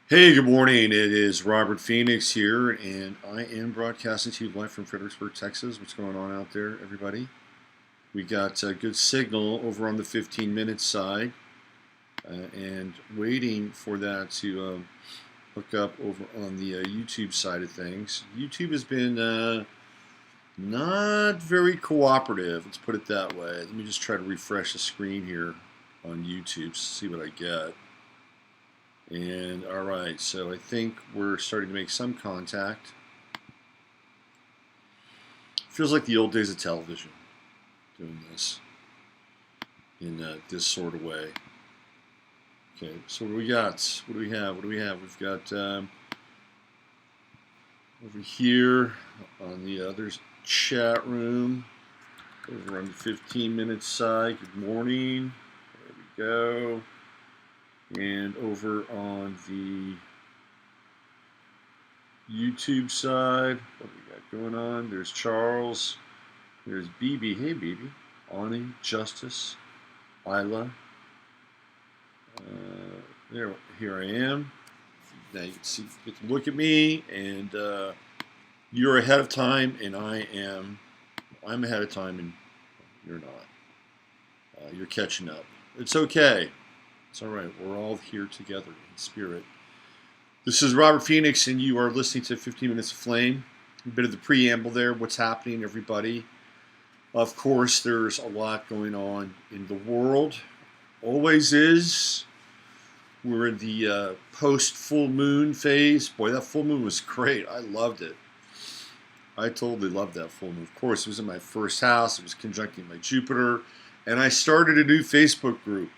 Hey, good morning. It is Robert Phoenix here, and I am broadcasting to you live from Fredericksburg, Texas. What's going on out there, everybody? We got a good signal over on the 15 minute side, and waiting for that to hook up over on the YouTube side of things. YouTube has been not very cooperative, let's put it that way. Let me just try to refresh the screen here on YouTube, see what I get. And all right, so I think we're starting to make some contact. Feels like the old days of television, doing this in this sort of way. Okay, so what do we got? What do we have? What do we have? We've got over here on the other chat room, over on the 15 minute side. Good morning. There we go. And over on the YouTube side, what we got going on? There's Charles. There's BB. Hey, BB. Ani, Justice, Isla. Here I am. Now you can see, you can look at me, and you're ahead of time, and I'm ahead of time, and you're not. You're catching up. It's okay. It's all right. We're all here together in spirit. This is Robert Phoenix, and you are listening to 15 Minutes of Flame. A bit of the preamble there. What's happening, everybody? Of course, there's a lot going on in the world. Always is. We're in the post-full moon phase. Boy, that full moon was great. I loved it. I totally loved that full moon. Of course, it was in my first house. It was conjuncting my Jupiter. And I started a new Facebook group.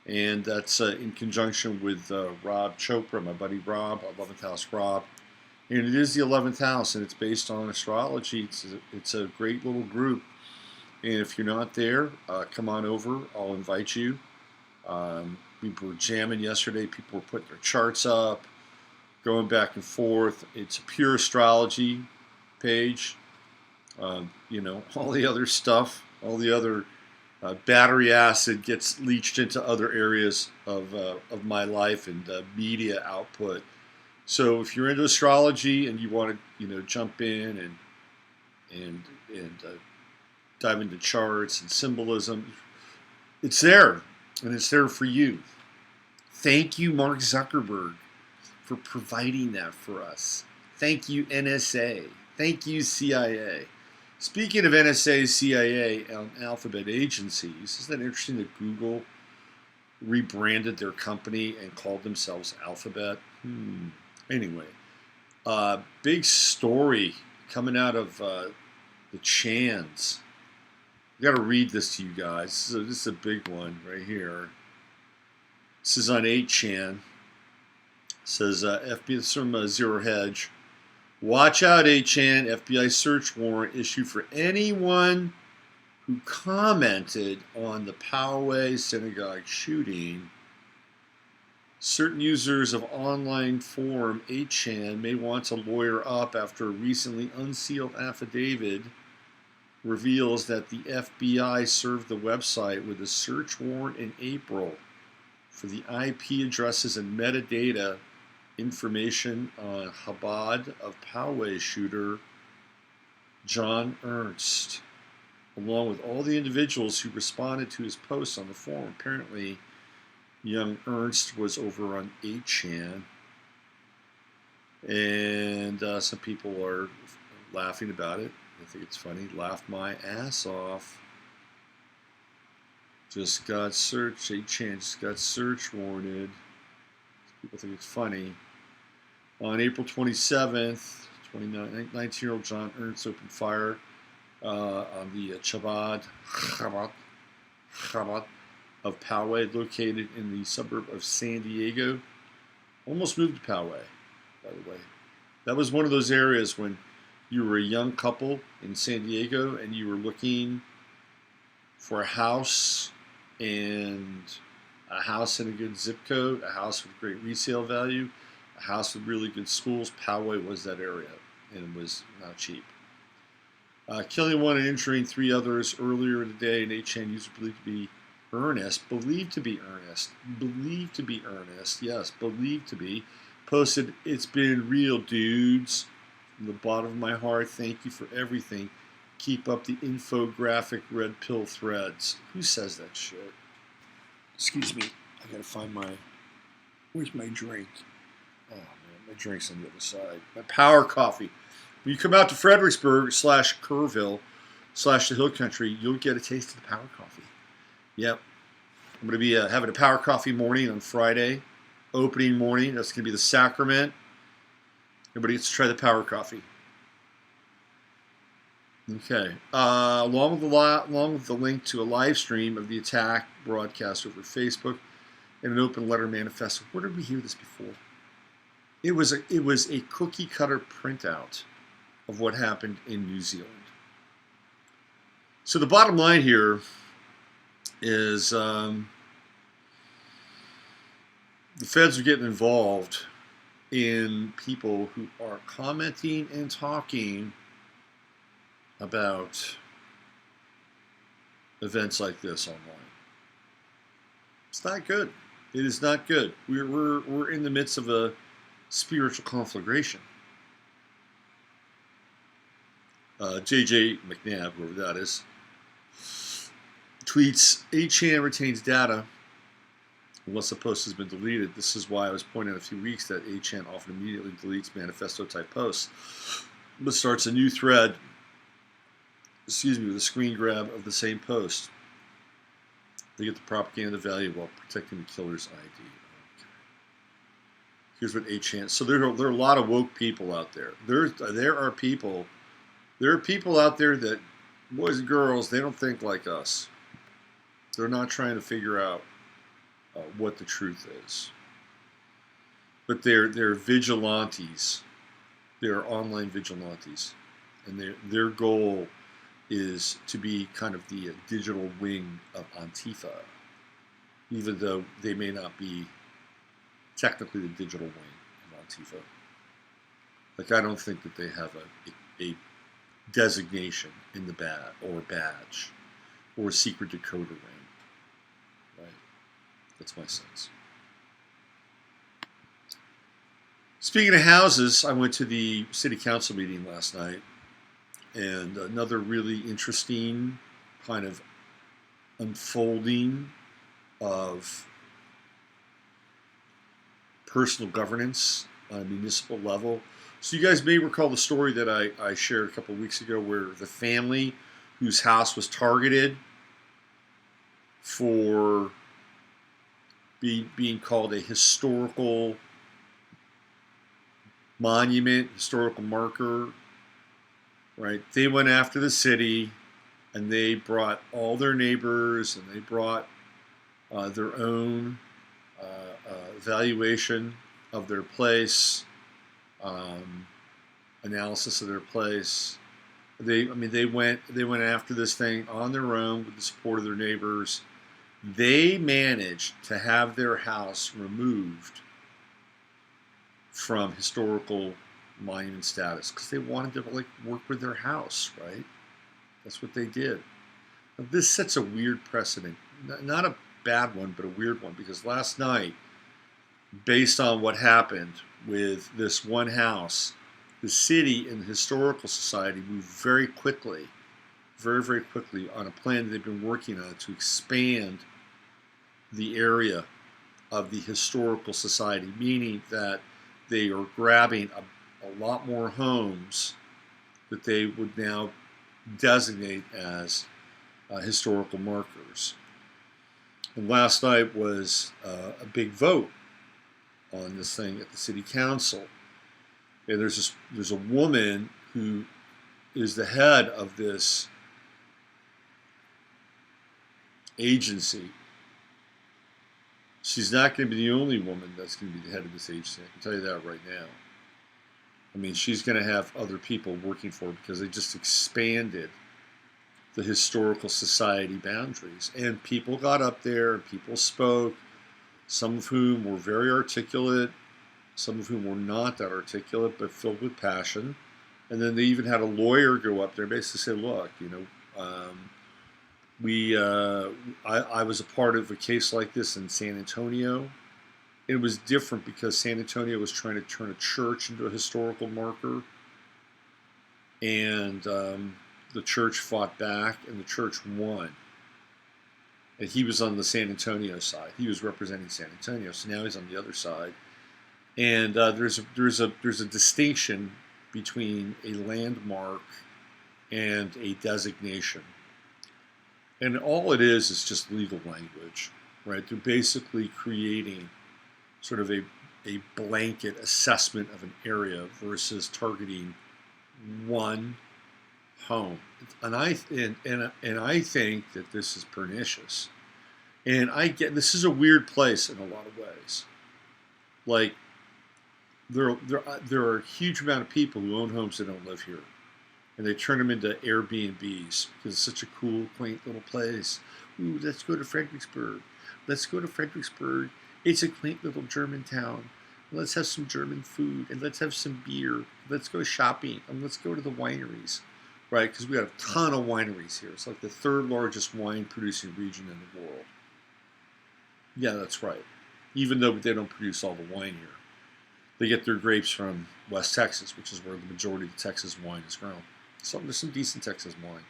And that's in conjunction with Rob Chopra, my buddy Rob, 11th House Rob. And it is the 11th house, and it's based on astrology. It's a great little group. And if you're not there, come on over. I'll invite you. We were jamming yesterday. People were putting their charts up, going back and forth. It's a pure astrology page. All the other stuff, all the other battery acid gets leached into other areas of my life and media output. So if you're into astrology and you want to jump in and dive into charts and symbolism, it's there, and it's there for you. Thank you, Mark Zuckerberg, for providing that for us. Thank you, NSA. Thank you, CIA. Speaking of NSA, CIA, and alphabet agencies, isn't that interesting that Google rebranded their company and called themselves Alphabet? Anyway, big story coming out of the Chans. I got to read this to you guys. This is a big one right here. This is on 8chan. It says FBI, it's from Zero Hedge. Watch out, 8chan. FBI search warrant issued for anyone who commented on the Poway synagogue shooting. Certain users of online forum 8chan may want to lawyer up after a recently unsealed affidavit reveals that the FBI served the website with a search warrant in April for the IP addresses and metadata information on Chabad of Poway shooter John Ernst, along with all the individuals who responded to his posts on the forum. Apparently, young Ernst was over on 8chan, and some people are laughing about it. I think it's funny. Laughed my ass off. Just got searched. 8chan just got search warranted. People think it's funny. On April 27th, 19-year-old John Ernst opened fire on the Chabad of Poway, located in the suburb of San Diego. Almost moved to Poway, by the way. That was one of those areas when you were a young couple in San Diego and you were looking for a house, and a house in a good zip code, a house with great resale value, a house with really good schools. Poway was that area, and it was not cheap. Killing one and injuring three others earlier in the day, an 8chan user believed to be earnest, believed to be earnest, yes, believed to be, posted, "It's been real, dudes. From the bottom of my heart, thank you for everything. Keep up the infographic red pill threads." Who says that shit? Excuse me, I gotta find where's my drink? Oh man, my drink's on the other side. My power coffee. When you come out to Fredericksburg / Kerrville / the Hill Country, you'll get a taste of the power coffee. Yep. I'm going to be having a power coffee morning on Friday, opening morning. That's going to be the sacrament. Everybody gets to try the power coffee. Okay. Along with the link to a live stream of the attack broadcast over Facebook and an open letter manifesto. Where did we hear this before? It was a cookie cutter printout of what happened in New Zealand. So the bottom line here is the feds are getting involved in people who are commenting and talking about events like this online. It's not good. It is not good. We're in the midst of a spiritual conflagration. JJ McNabb, whoever that is, tweets, "8chan retains data unless the post has been deleted. This is why I was pointing out a few weeks that 8chan often immediately deletes manifesto-type posts, but starts a new thread, with a screen grab of the same post. They get the propaganda value while protecting the killer's ID." Okay. Here's what 8chan. So there are a lot of woke people out there. There are people out there that, boys and girls, they don't think like us. They're not trying to figure out what the truth is. But they're vigilantes. They're online vigilantes. And their goal is to be kind of the digital wing of Antifa, even though they may not be technically the digital wing of Antifa. Like, I don't think that they have a designation in the badge or a secret decoder ring. Right? That's my sense. Speaking of houses, I went to the city council meeting last night, and another really interesting kind of unfolding of personal governance on a municipal level. So you guys may recall the story that I shared a couple of weeks ago, where the family whose house was targeted for being called a historical monument, historical marker, right? They went after the city, and they brought all their neighbors, and they brought their own evaluation of their place, analysis of their place. They went after this thing on their own with the support of their neighbors. They managed to have their house removed from historical monument status because they wanted to work with their house, right? That's what they did. Now, this sets a weird precedent, not a bad one, but a weird one, because last night, based on what happened with this one house, the city and the historical society moved very quickly, very, very quickly on a plan that they've been working on to expand the area of the historical society, meaning that they are grabbing a lot more homes that they would now designate as historical markers. And last night was a big vote on this thing at the city council. And there's a woman who is the head of this agency. She's not going to be the only woman that's going to be the head of this agency. I can tell you that right now. I mean, she's going to have other people working for her because they just expanded the historical society boundaries. And people got up there and people spoke, some of whom were very articulate, some of whom were not that articulate, but filled with passion. And then they even had a lawyer go up there and basically say, look, I was a part of a case like this in San Antonio. It was different because San Antonio was trying to turn a church into a historical marker, and the church fought back, and the church won. And he was on the San Antonio side. He was representing San Antonio, so now he's on the other side. And there's a distinction between a landmark and a designation, and all it is just legal language, right? They're basically creating sort of a blanket assessment of an area versus targeting one home. And I think that this is pernicious. And I get this is a weird place in a lot of ways. Like there are a huge amount of people who own homes that don't live here, and they turn them into Airbnbs because it's such a cool, quaint little place. Ooh, let's go to Fredericksburg. Let's go to Fredericksburg. It's a quaint little German town. Let's have some German food, and let's have some beer. Let's go shopping, and let's go to the wineries, right? Because we got a ton of wineries here. It's like the third largest wine-producing region in the world. Yeah, that's right. Even though they don't produce all the wine here. They get their grapes from West Texas, which is where the majority of the Texas wine is grown. So there's some decent Texas wine.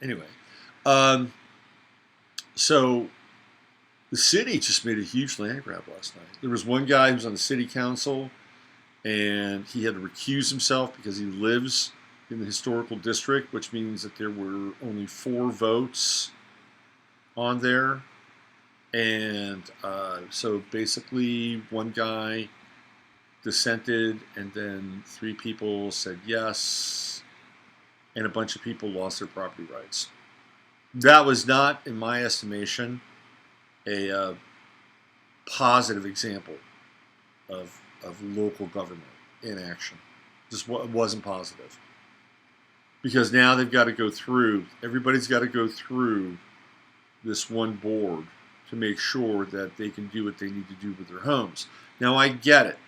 Anyway. So the city just made a huge land grab last night. There was one guy who was on the city council, and he had to recuse himself because he lives in the historical district, which means that there were only 4 votes on there. And so basically one guy dissented, and then 3 people said yes, and a bunch of people lost their property rights. That was not, in my estimation, a positive example of local government in action. Just wasn't positive. Because now they've got to go through, everybody's got to go through this one board to make sure that they can do what they need to do with their homes. Now I get it.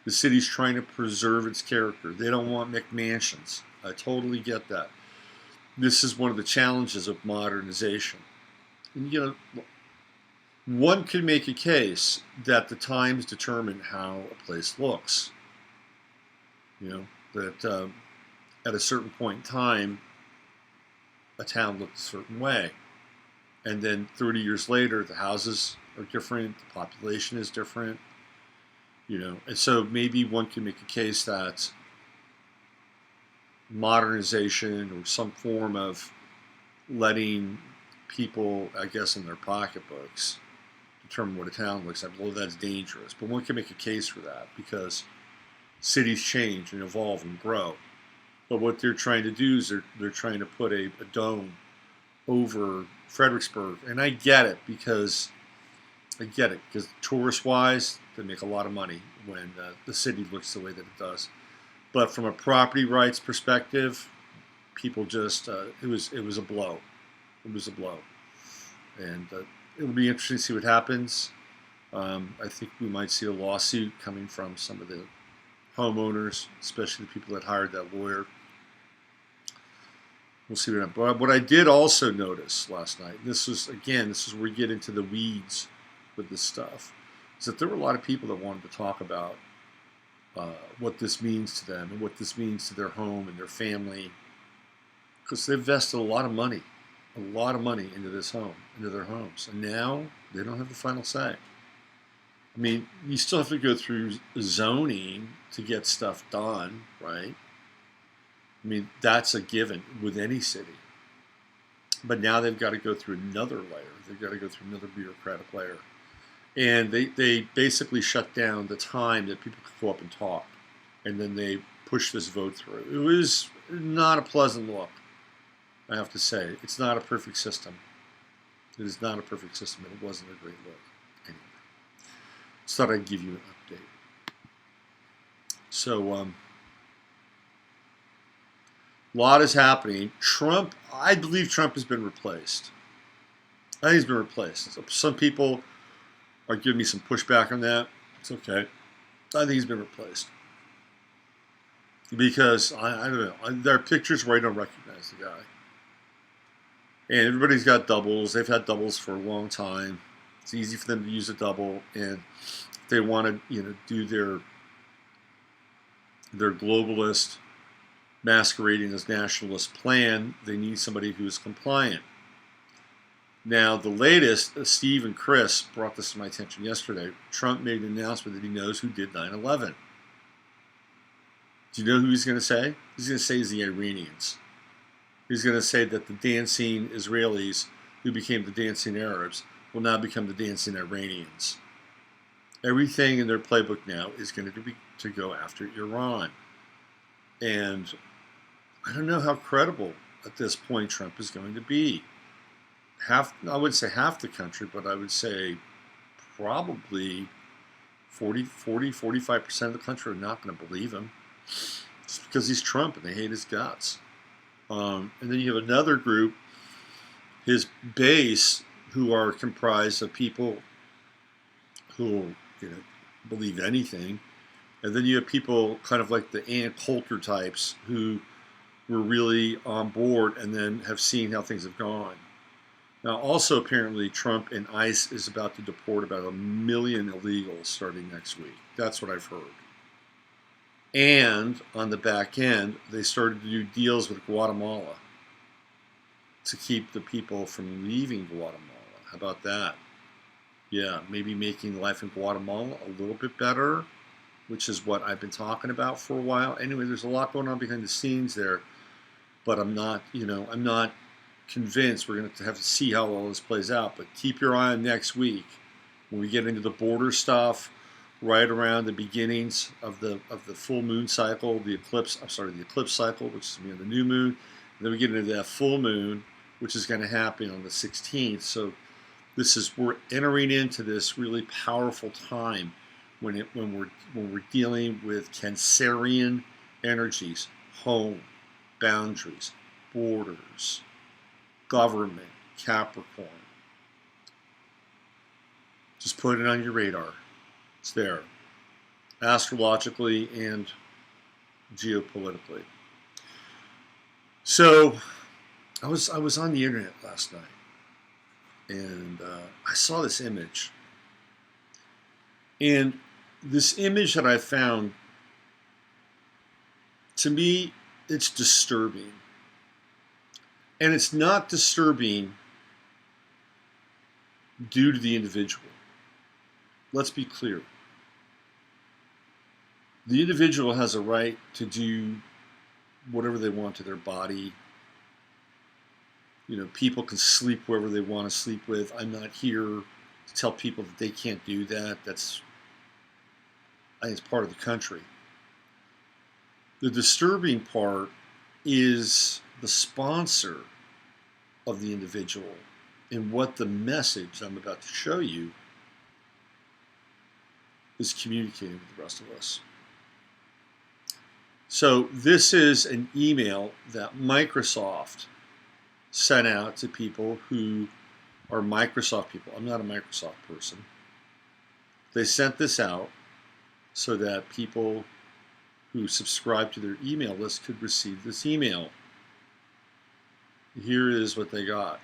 The city's trying to preserve its character. They don't want McMansions. I totally get that. This is one of the challenges of modernization. And, you know, one could make a case that the times determine how a place looks. You know, that at a certain point in time, a town looked a certain way. And then 30 years later, the houses are different, the population is different, you know. And so maybe one can make a case that modernization or some form of letting people, I guess, in their pocketbooks determine what a town looks like, well, that's dangerous. But one can make a case for that because cities change and evolve and grow. But what they're trying to do is they're trying to put a dome over Fredericksburg, and I get it because tourist-wise, they make a lot of money when the city looks the way that it does. But from a property rights perspective, people just it was a blow. It was a blow, and it'll be interesting to see what happens. I think we might see a lawsuit coming from some of the homeowners, especially the people that hired that lawyer. We'll see what happens. But what I did also notice last night, this is where we get into the weeds with this stuff, is that there were a lot of people that wanted to talk about what this means to them and what this means to their home and their family, because they've invested a lot of money into this home, into their homes, and now they don't have the final say. I mean, you still have to go through zoning to get stuff done, right? I mean, that's a given with any city. But now they've got to go through another layer. They've got to go through another bureaucratic layer. And they basically shut down the time that people could go up and talk. And then they pushed this vote through. It was not a pleasant look, I have to say. It's not a perfect system. It is not a perfect system, and it wasn't a great look. Anyway, just thought I'd give you an update. So, a lot is happening. Trump, I believe Trump has been replaced. I think he's been replaced. Some people are giving me some pushback on that. It's okay. I think he's been replaced. Because, I don't know, there are pictures where I don't recognize the guy. And everybody's got doubles. They've had doubles for a long time. It's easy for them to use a double, and if they want to, do their globalist masquerading as nationalist plan, they need somebody who's compliant. Now, the latest, Steve and Chris brought this to my attention yesterday. Trump made an announcement that he knows who did 9/11. Do you know who he's going to say? He's going to say it's the Iranians. He's going to say that the dancing Israelis who became the dancing Arabs will now become the dancing Iranians. Everything in their playbook now is going to be to go after Iran. And I don't know how credible at this point Trump is going to be. I would say half the country, but I would say probably 45% of the country are not going to believe him. Just because he's Trump and they hate his guts. And then you have another group, his base, who are comprised of people who believe anything. And then you have people kind of like the Ann Coulter types who were really on board and then have seen how things have gone. Now, also apparently Trump and ICE is about to deport about 1 million illegals starting next week. That's what I've heard. And on the back end, they started to do deals with Guatemala to keep the people from leaving Guatemala. How about that? Yeah, maybe making life in Guatemala a little bbit better, which is what I've been talking about for a while. Anyway, there's a lot going on behind the scenes there, but I'm not convinced. We're going to have to see how all this plays out, but keep your eye on next week when we get into the border stuff, right around the beginnings of the full moon cycle, the eclipse cycle, which is going to be on the new moon. And then we get into that full moon, which is going to happen on the 16th. So we're entering into this really powerful time when we're dealing with Cancerian energies, home, boundaries, borders, government, Capricorn. Just put it on your radar. It's there, astrologically and geopolitically. So, I was on the internet last night, and I saw this image. And this image that I found, to me, it's disturbing. And it's not disturbing due to the individual. Let's be clear. The individual has a right to do whatever they want to their body. People can sleep wherever they want to sleep with. I'm not here to tell people that they can't do that. I think it's part of the country. The disturbing part is the sponsor of the individual and what the message I'm about to show you is communicating with the rest of us. So this is an email that Microsoft sent out to people who are Microsoft people. I'm not a Microsoft person. They sent this out so that people who subscribe to their email list could receive this email. Here is what they got.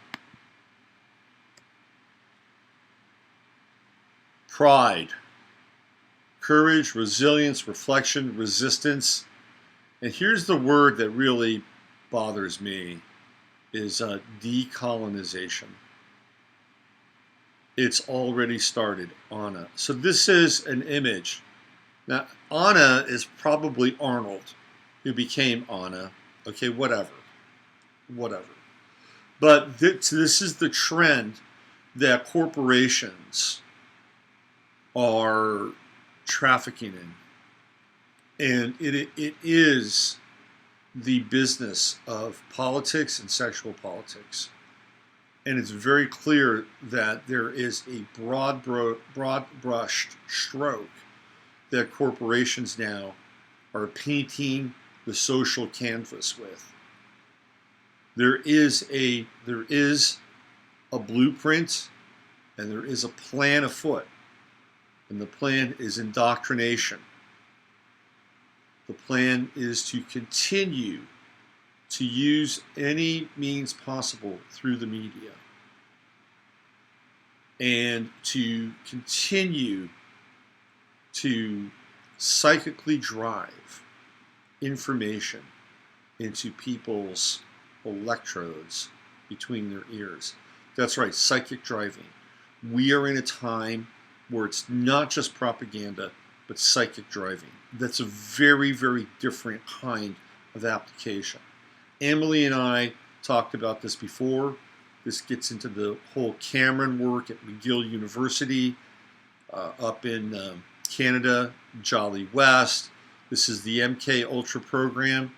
Pride, courage, resilience, reflection, resistance. And here's the word that really bothers me, is decolonization. It's already started, Anna. So this is an image. Now, Anna is probably Arnold, who became Anna. Okay, whatever. But this is the trend that corporations are trafficking in. And it is the business of politics and sexual politics. And it's very clear that there is a broad-brushed stroke that corporations now are painting the social canvas with. There is a blueprint and there is a plan afoot. And the plan is indoctrination. The plan is to continue to use any means possible through the media and to continue to psychically drive information into people's electrodes between their ears. That's right, psychic driving. We are in a time where it's not just propaganda, but psychic driving. That's a very, very different kind of application. Emily and I talked about this before. This gets into the whole Cameron work at McGill University up in Canada, Jolly West. This is the MK Ultra program,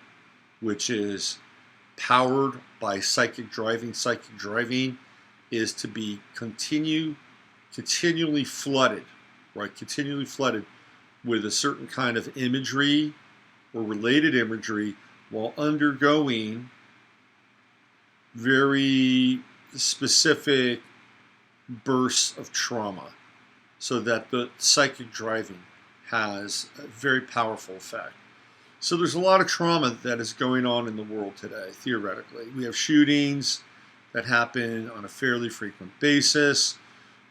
which is powered by psychic driving. Psychic driving is to be continually flooded, right? Continually flooded with a certain kind of imagery or related imagery while undergoing very specific bursts of trauma, so that the psychic driving has a very powerful effect. So there's a lot of trauma that is going on in the world today, theoretically. We have shootings that happen on a fairly frequent basis.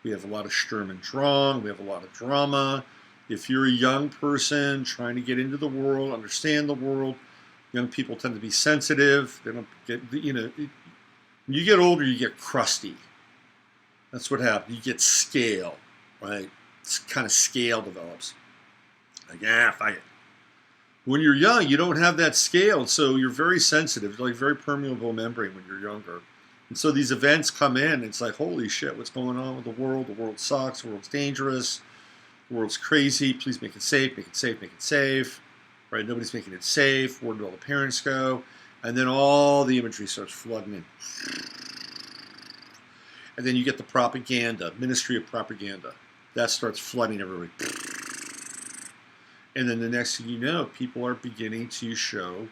We have a lot of Sturm und Drang. We have a lot of drama. If you're a young person trying to get into the world, understand the world, young people tend to be sensitive. They don't get, when you get older, you get crusty. That's what happens. You get scale, right? It's kind of scale develops. Like, fuck it. When you're young, you don't have that scale, so you're very sensitive, like very permeable membrane when you're younger. And so these events come in, it's like, holy shit, what's going on with the world? The world sucks, the world's dangerous, the world's crazy, please make it safe, make it safe, make it safe. Right? Nobody's making it safe. Where do all the parents go? And then all the imagery starts flooding in. And then you get the propaganda, Ministry of Propaganda. That starts flooding everybody. And then the next thing you know, people are beginning to show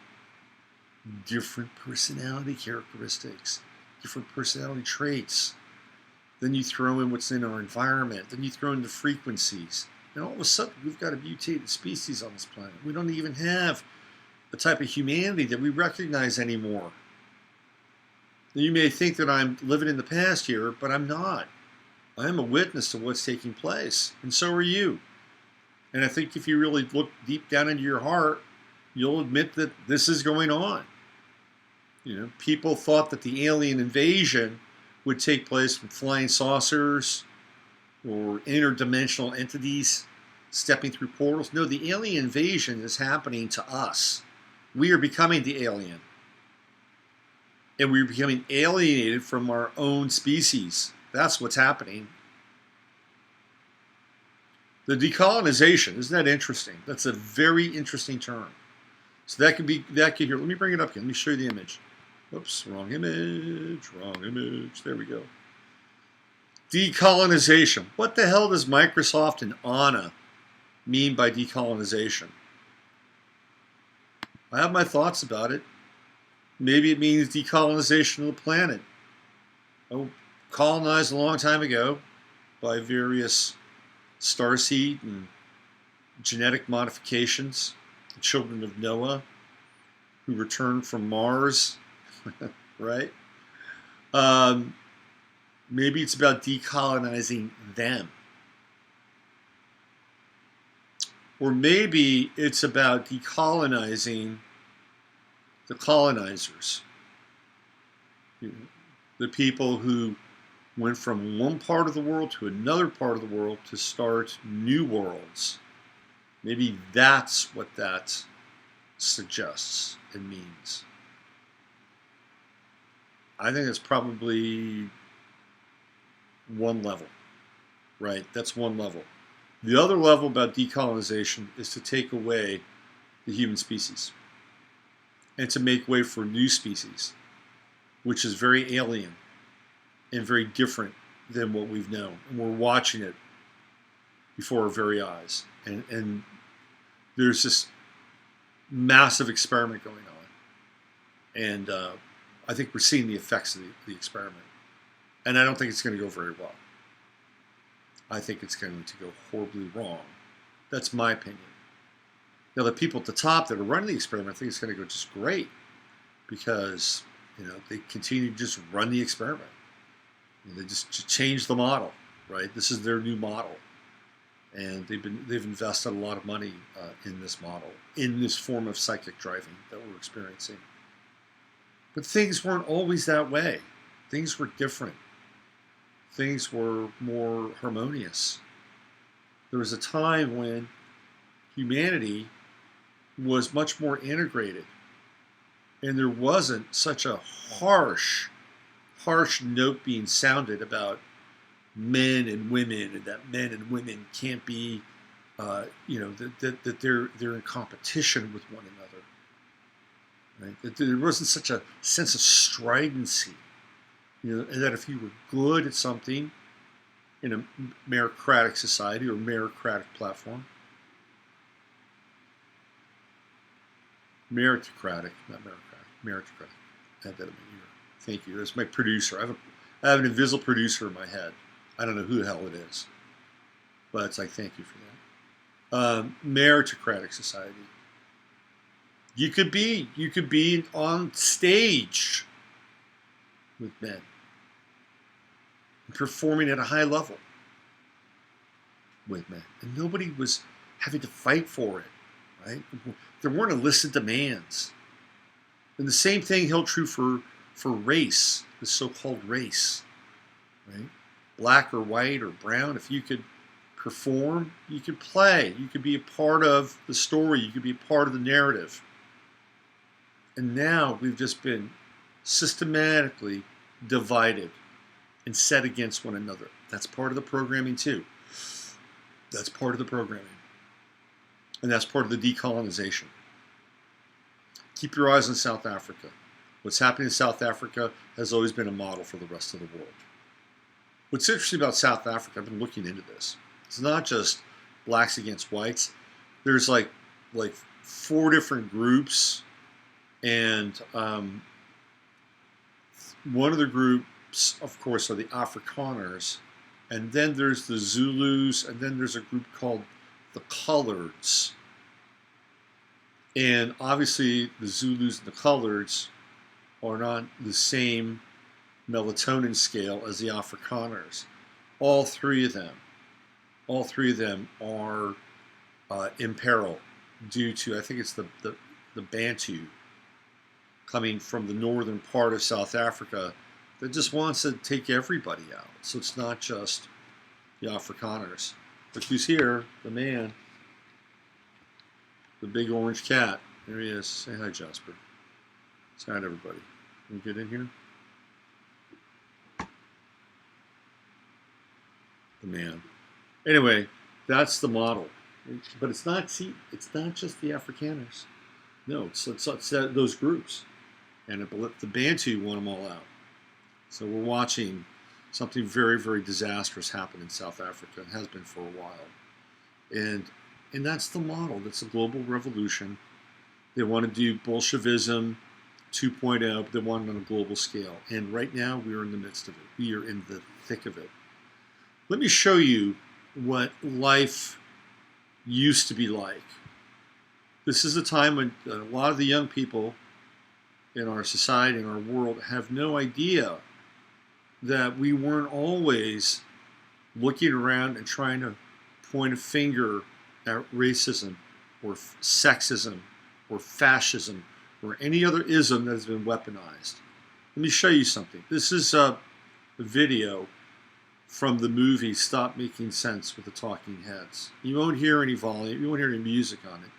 different personality characteristics, different personality traits. Then you throw in what's in our environment. Then you throw in the frequencies. And all of a sudden, we've got a mutated species on this planet. We don't even have the type of humanity that we recognize anymore. Now, you may think that I'm living in the past here, but I'm not. I am a witness to what's taking place, and so are you. And I think if you really look deep down into your heart, you'll admit that this is going on. People thought that the alien invasion would take place from flying saucers or interdimensional entities stepping through portals. No, the alien invasion is happening to us. We are becoming the alien. And we're becoming alienated from our own species. That's what's happening. The decolonization, isn't that interesting? That's a very interesting term. So that could here. Let me bring it up again. Let me show you the image. Oops, wrong image. There we go. Decolonization. What the hell does Microsoft and ANA mean by decolonization? I have my thoughts about it. Maybe it means decolonization of the planet. Colonized a long time ago by various starseed and genetic modifications, the children of Noah who returned from Mars, right? Maybe it's about decolonizing them. Or maybe it's about decolonizing the colonizers. The people who went from one part of the world to another part of the world to start new worlds. Maybe that's what that suggests and means. I think it's probably one level, right? That's one level. The other level about decolonization is to take away the human species and to make way for new species, which is very alien and very different than what we've known. And we're watching it before our very eyes. And there's this massive experiment going on. And I think we're seeing the effects of the experiment. And I don't think it's going to go very well. I think it's going to go horribly wrong. That's my opinion. Now, the people at the top that are running the experiment, I think it's going to go just great. because they continue to just run the experiment. They just change the model, right? This is their new model, and they've invested a lot of money in this model, in this form of psychic driving that we're experiencing. But things weren't always that way. Things were different. Things were more harmonious. There was a time when humanity was much more integrated, and there wasn't such a harsh note being sounded about men and women, and that men and women can't be, that they're in competition with one another. Right? That there wasn't such a sense of stridency, and that if you were good at something in a meritocratic society or meritocratic platform, meritocratic, not meritocratic, meritocratic. Add that in my ear. Thank you. That's my producer. I have an invisible producer in my head. I don't know who the hell it is, but it's like, thank you for that. Meritocratic society. You could be on stage with men, performing at a high level with men, and nobody was having to fight for it, right? There weren't illicit demands. And the same thing held true for race, the so-called race, right? Black or white or brown, if you could perform, you could play, you could be a part of the story, you could be a part of the narrative. And now we've just been systematically divided and set against one another. That's part of the programming too. That's part of the programming. And that's part of the decolonization. Keep your eyes on South Africa. What's happening in South Africa has always been a model for the rest of the world. What's interesting about South Africa, I've been looking into this. It's not just blacks against whites. There's like 4 different groups, and one of the groups, of course, are the Afrikaners, and then there's the Zulus, and then there's a group called the Coloreds. And obviously the Zulus and the Coloreds are not the same melatonin scale as the Afrikaners. All three of them are in peril due to, I think it's the Bantu coming from the northern part of South Africa that just wants to take everybody out. So it's not just the Afrikaners. But who's here? The man. The big orange cat. There he is. Say hi, Jasper. Say hi to everybody. Can you get in here? The man. Anyway, that's the model. But it's not just the Afrikaners. No, it's those groups. And the Bantu want them all out. So we're watching something very, very disastrous happen in South Africa. It has been for a while. And that's the model. That's a global revolution. They want to do Bolshevism 2.0, but they want it on a global scale. And right now, we are in the midst of it. We are in the thick of it. Let me show you what life used to be like. This is a time when a lot of the young people in our society, in our world, have no idea that we weren't always looking around and trying to point a finger at racism or sexism or fascism or any other ism that has been weaponized. Let me show you something. This is a video from the movie Stop Making Sense with the Talking Heads. You won't hear any volume, you won't hear any music on it.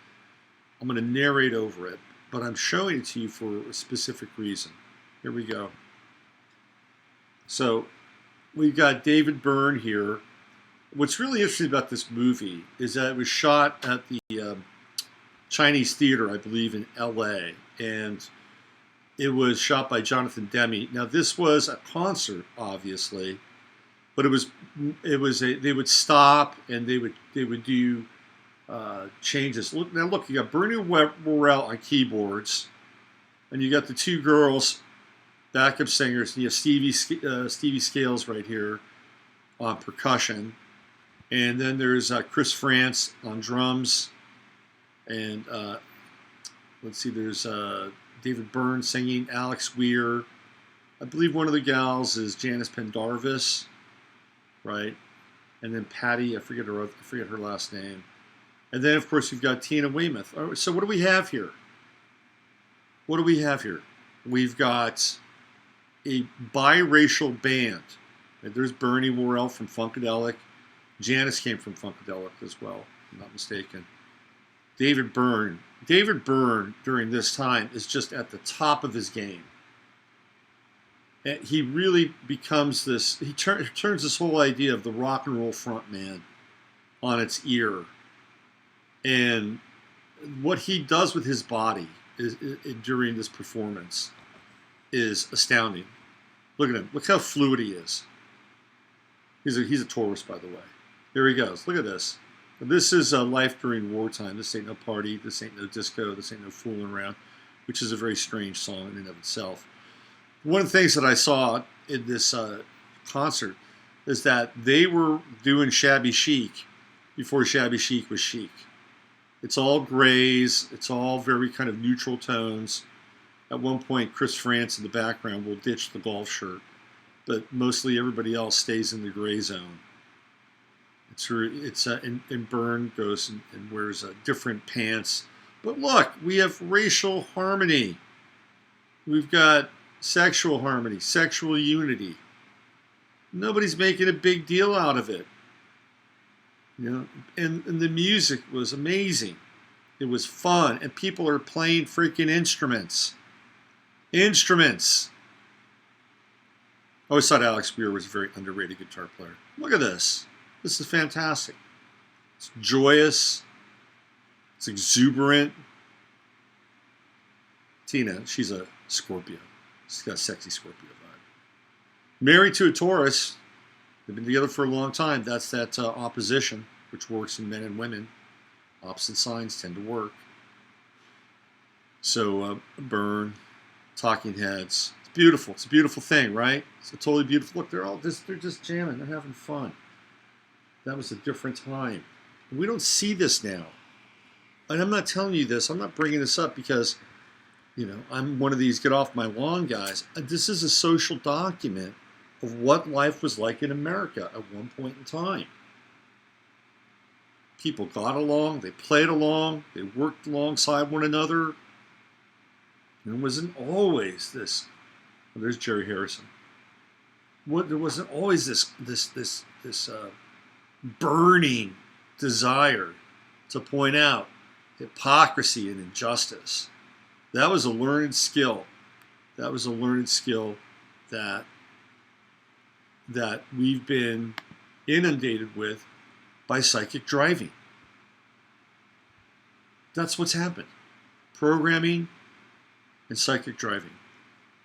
I'm going to narrate over it, but I'm showing it to you for a specific reason. Here we go. So we've got David Byrne here. What's really interesting about this movie is that it was shot at the Chinese Theater, I believe, in L.A., and it was shot by Jonathan Demme. Now, this was a concert, obviously, but they would stop and they would do changes. Look, you got Bernie Worrell on keyboards, and you got the 2 girls, backup singers, and you have Stevie Scales right here on percussion. And then there's Chris France on drums. And let's see, there's David Byrne singing, Alex Weir. I believe one of the gals is Janice Pendarvis, right? And then Patty, I forget her last name. And then, of course, you've got Tina Weymouth. All right, so what do we have here? What do we have here? We've got a biracial band. Right? There's Bernie Worrell from Funkadelic. Janice came from Funkadelic as well, if I'm not mistaken. David Byrne. David Byrne, during this time, is just at the top of his game. And he really becomes this, he turns this whole idea of the rock and roll frontman on its ear. And what he does with his body during this performance is astounding. Look at him. Look how fluid he is. He's a Taurus, by the way. There he goes. Look at this. This is life during wartime. This ain't no party. This ain't no disco. This ain't no fooling around, which is a very strange song in and of itself. One of the things that I saw in this concert is that they were doing shabby chic before shabby chic was chic. It's all grays. It's all very kind of neutral tones. At one point, Chris France in the background will ditch the golf shirt, but mostly everybody else stays in the gray zone. And Byrne goes and wears different pants. But look, we have racial harmony. We've got sexual harmony, sexual unity. Nobody's making a big deal out of it. You know, and the music was amazing. It was fun, and people are playing freaking instruments. Instruments. I always thought Alex Weir was a very underrated guitar player. Look at this. This is fantastic. It's joyous. It's exuberant. Tina, she's a Scorpio. She's got a sexy Scorpio vibe. Married to a Taurus. They've been together for a long time. That's that opposition, which works in men and women. Opposite signs tend to work. So, Byrne, Talking Heads. It's beautiful. It's a beautiful thing, right? It's a totally beautiful. Look, they're just jamming. They're having fun. That was a different time. We don't see this now. And I'm not telling you this. I'm not bringing this up because, you know, I'm one of these get off my lawn guys. This is a social document of what life was like in America at one point in time. People got along, they played along, they worked alongside one another. There wasn't always this. Well, there's Jerry Harrison. There wasn't always this burning desire to point out hypocrisy and injustice. That was a learned skill. That was a learned skill that we've been inundated with by psychic driving. That's what's happened. Programming and psychic driving.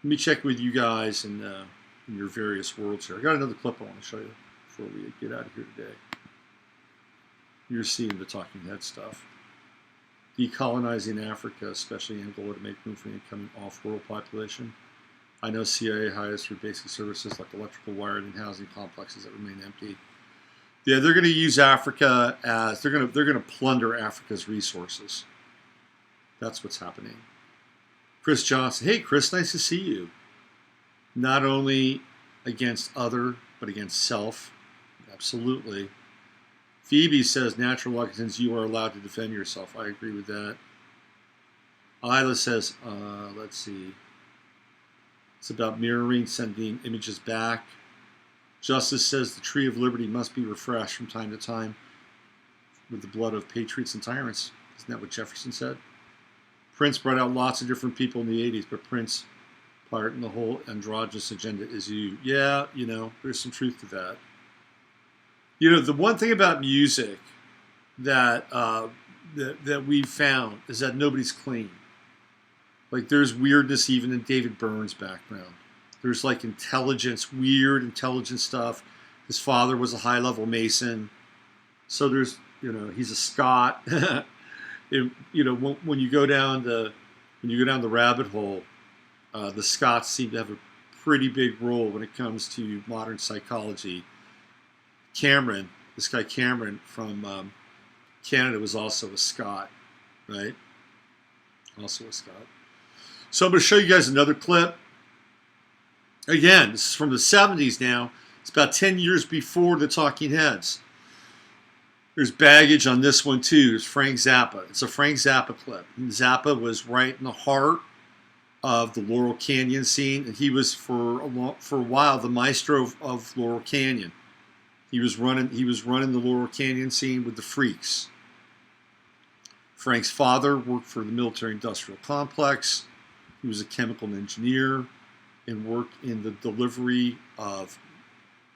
Let me check with you guys in your various worlds here. I got another clip I want to show you before we get out of here today. You're seeing the Talking Head stuff. Decolonizing Africa, especially Angola, to make room for the incoming off-world population. I know CIA hires for basic services like electrical wiring and housing complexes that remain empty. Yeah, they're going to use Africa as they're going to plunder Africa's resources. That's what's happening. Chris Johnson, hey Chris, nice to see you. Not only against other, but against self. Absolutely. Phoebe says, natural luckings, you are allowed to defend yourself. I agree with that. Isla says, let's see. It's about mirroring, sending images back. Justice says the tree of liberty must be refreshed from time to time with the blood of patriots and tyrants. Isn't that what Jefferson said? Prince brought out lots of different people in the 80s, but Prince, part in the whole androgynous agenda is you. Yeah, you know, there's some truth to that. You know, the one thing about music that we've found is that nobody's clean. Like, there's weirdness even in David Byrne's background. There's, like, intelligence, weird intelligence stuff. His father was a high-level Mason. So there's, you know, he's a Scot. You know, when you go down the rabbit hole, the Scots seem to have a pretty big role when it comes to modern psychology. Cameron, this guy Cameron from Canada was also a Scot, right? Also a Scot. So I'm going to show you guys another clip. Again, this is from the 70s now. It's about 10 years before the Talking Heads. There's baggage on this one too. There's Frank Zappa. It's a Frank Zappa clip. And Zappa was right in the heart of the Laurel Canyon scene, and he was for a while the maestro of Laurel Canyon. He was running the Laurel Canyon scene with the Freaks. Frank's father worked for the military-industrial complex. He was a chemical engineer and worked in the delivery of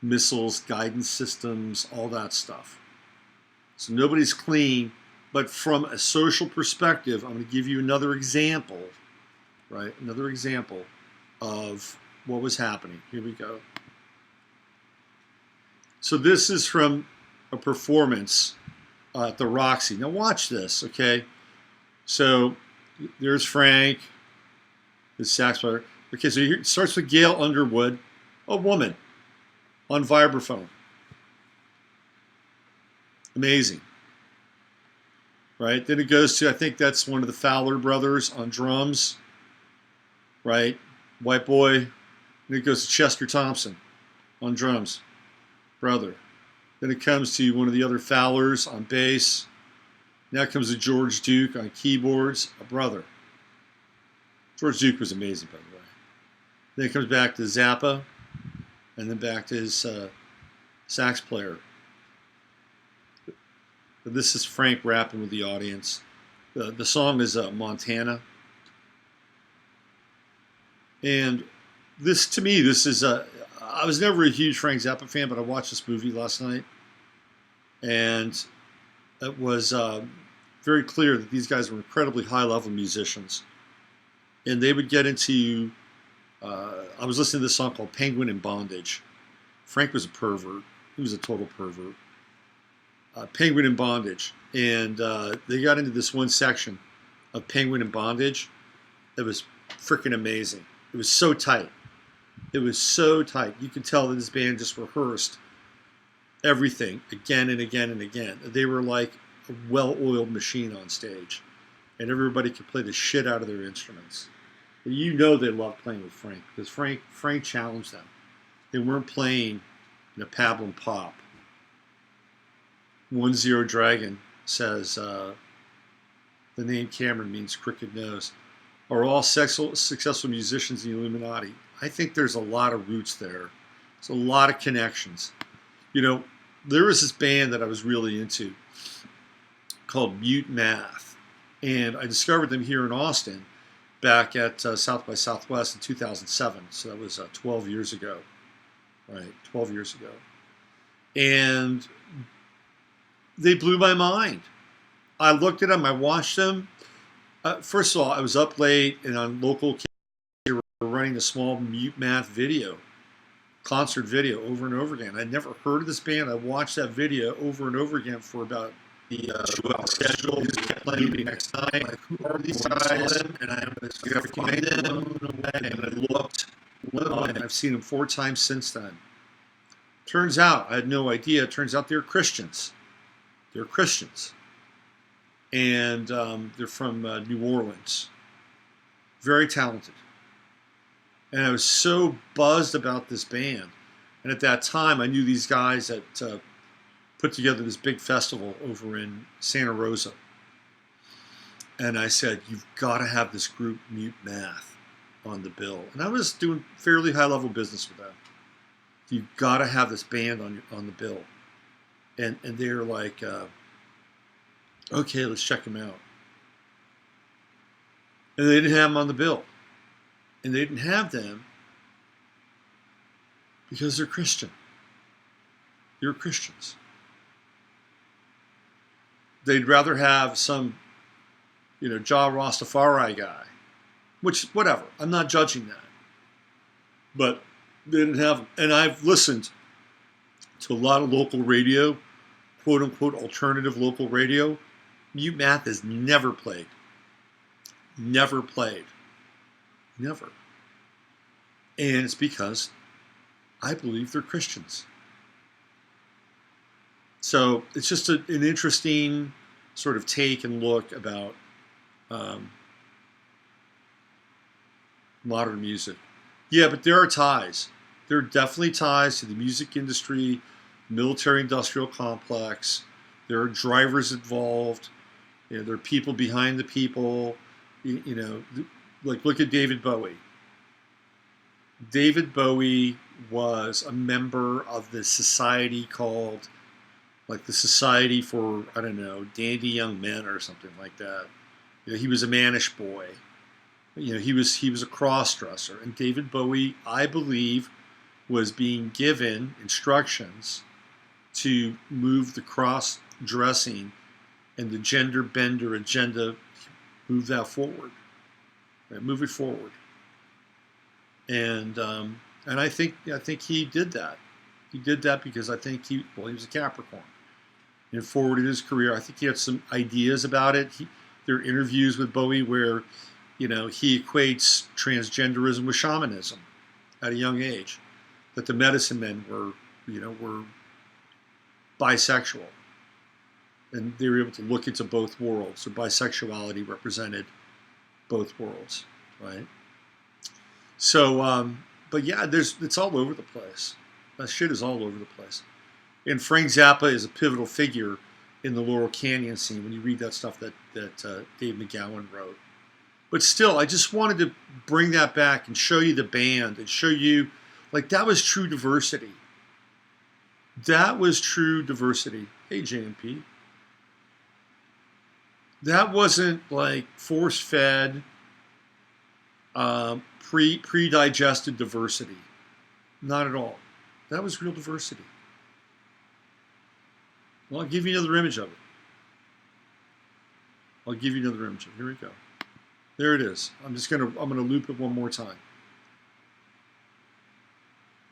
missiles, guidance systems, all that stuff. So nobody's clean, but from a social perspective, I'm going to give you another example, right? Another example of what was happening. Here we go. So this is from a performance at the Roxy. Now watch this, okay? So there's Frank, his sax player. Okay, so here it starts with Gail Underwood, a woman, on vibraphone. Amazing. Right? Then it goes to, I think that's one of the Fowler brothers on drums. Right? White boy. Then it goes to Chester Thompson on drums. Brother. Then it comes to one of the other Fowlers on bass. Now comes to George Duke on keyboards, a brother. George Duke was amazing, by the way. Then it comes back to Zappa, and then back to his sax player. But this is Frank rapping with the audience. The song is Montana. And this, to me, this is I was never a huge Frank Zappa fan, but I watched this movie last night. And it was very clear that these guys were incredibly high-level musicians. And they would get into, I was listening to this song called Penguin in Bondage. Frank was a pervert. He was a total pervert. Penguin in Bondage. And they got into this one section of Penguin in Bondage. It was freaking amazing. It was so tight. It was so tight. You could tell that this band just rehearsed everything again and again and again. They were like a well-oiled machine on stage. And everybody could play the shit out of their instruments. And you know they loved playing with Frank, because Frank challenged them. They weren't playing pablum pop. 10 Dragon says, the name Cameron means crooked nose. Are all successful musicians in the Illuminati? I think there's a lot of roots there. There's a lot of connections. There was this band that I was really into called Mute Math. And I discovered them here in Austin back at South by Southwest in 2007. So that was 12 years ago. Right, 12 years ago. And they blew my mind. I looked at them, I watched them. First of all, I was up late and on local they were running a small Mute Math video, concert video over and over again. I'd never heard of this band. I watched that video over and over again for about the 2-hour schedule. Just kept playing the next night. Like, who are these guys? And I was going to find them. And I looked. And I've seen them 4 times since then. Turns out, I had no idea. Turns out they're Christians. They're Christians. And they're from New Orleans. Very talented. And I was so buzzed about this band. And at that time, I knew these guys that put together this big festival over in Santa Rosa. And I said, you've got to have this group Mute Math on the bill. And I was doing fairly high-level business with them. You've got to have this band on the bill. And they're like, okay, let's check them out. And they didn't have them on the bill. And they didn't have them because they're Christian. They're Christians. They'd rather have some, Jah Rastafari guy, which, whatever. I'm not judging that. But they didn't have them. And I've listened to a lot of local radio, quote unquote alternative local radio. Mute Math is never played. Never played. Never. And it's because I believe they're Christians. So it's just an interesting sort of take and look about modern music. Yeah, but there are ties. There are definitely ties to the music industry, military-industrial complex. There are drivers involved. You know, there are people behind the people. You know, like look at David Bowie. David Bowie was a member of this society called, like, the Society for, I don't know, Dandy Young Men or something like that. You know, he was a mannish boy. You know, he was a cross dresser, and David Bowie, I believe, was being given instructions to move the cross dressing and the gender bender agenda, move that forward, right? Move it forward. And I think he did that. He did that because I think he was a Capricorn and forwarded his career. I think he had some ideas about it. There are interviews with Bowie where, you know, he equates transgenderism with shamanism at a young age. That the medicine men were bisexual, and they were able to look into both worlds. So bisexuality represented both worlds, right? So, but yeah, it's all over the place. That shit is all over the place. And Frank Zappa is a pivotal figure in the Laurel Canyon scene when you read that stuff that Dave McGowan wrote. But still, I just wanted to bring that back and show you the band and show you, like, that was true diversity. That was true diversity. Hey, JMP. That wasn't like force-fed, pre-digested diversity. Not at all. That was real diversity. Well, I'll give you another image of it. Here we go. There it is. I'm gonna loop it one more time.